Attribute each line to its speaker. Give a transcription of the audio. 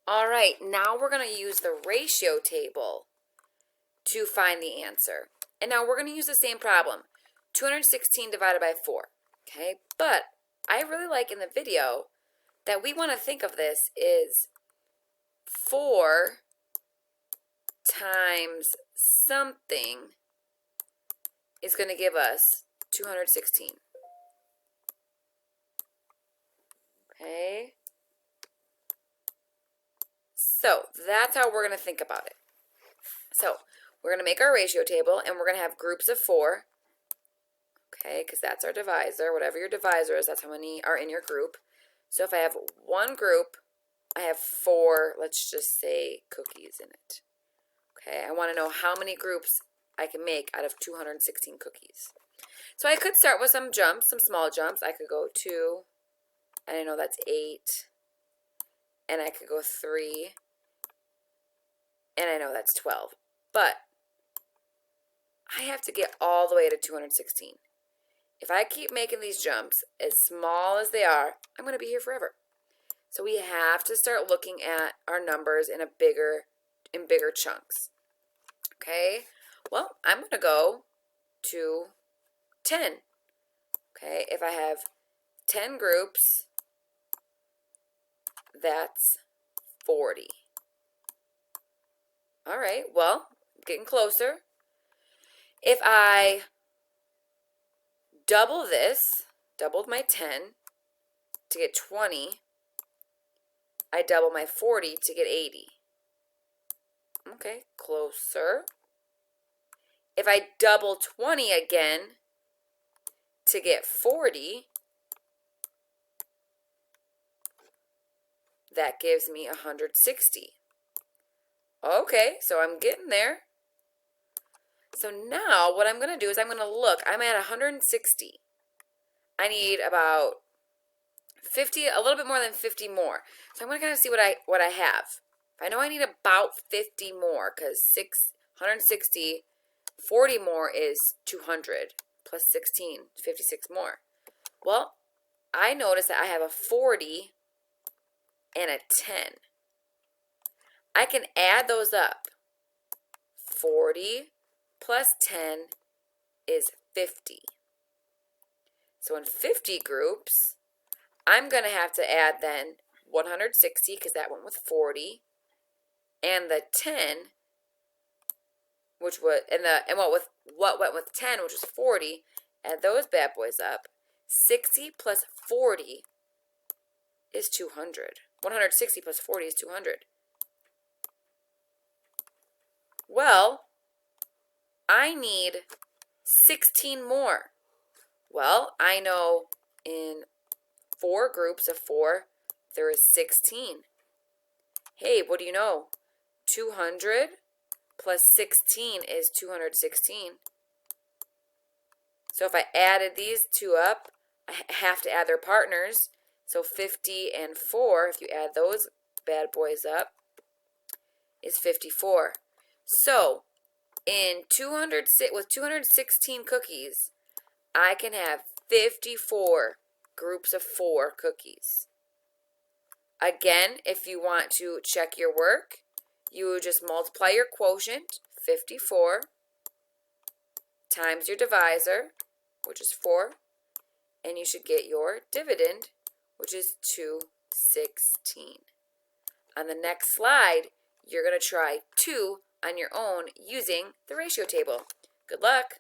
Speaker 1: All right, now we're going to use the ratio table to find the answer. And now we're going to use the same problem, 216 divided by 4, okay? But I really like in the video that we want to think of this is 4 times something is going to give us 216. Okay? So that's how we're going to think about it. So we're going to make our ratio table, and we're going to have groups of 4. Okay, because that's our divisor. Whatever your divisor is, that's how many are in your group. So if I have one group, I have 4, let's just say, cookies in it. Okay, I want to know how many groups I can make out of 216 cookies. So I could start with some jumps, some small jumps. I could go 2, and I know that's 8. And I could go 3, and I know that's 12. But I have to get all the way to 216. If I keep making these jumps, as small as they are, I'm going to be here forever. So we have to start looking at our numbers in bigger chunks. Okay, well, I'm going to go to 10. Okay, if I have 10 groups, that's 40. All right, well, getting closer. If I doubled my 10 to get 20, I double my 40 to get 80. Okay, closer. If I double 20 again to get 40, that gives me 160. Okay, so I'm getting there. So now what I'm going to do is I'm going to look. I'm at 160. I need about 50, a little bit more than 50 more. So I'm going to kind of see what I have. I know I need about 50 more because 160, 40 more is 200 plus 16, 56 more. Well, I notice that I have a 40 and a 10. I can add those up. 40 plus 10 is 50. So in 50 groups, I'm going to have to add then 160 because that went with 40, and the 10, which was what went with 10, which was 40. Add those bad boys up. 60 plus 40 is 200. 160 plus 40 is 200. Well, I need 16 more. Well, I know in 4 groups of 4, there is 16. Hey, what do you know? 200 plus 16 is 216. So if I added these 2 up, I have to add their partners. So 50 and 4, if you add those bad boys up, is 54. So with 216 cookies, I can have 54 groups of 4 cookies. Again, if you want to check your work, you would just multiply your quotient, 54, times your divisor, which is 4, and you should get your dividend, which is 216. On the next slide, you're going to try 2 on your own using the ratio table. Good luck!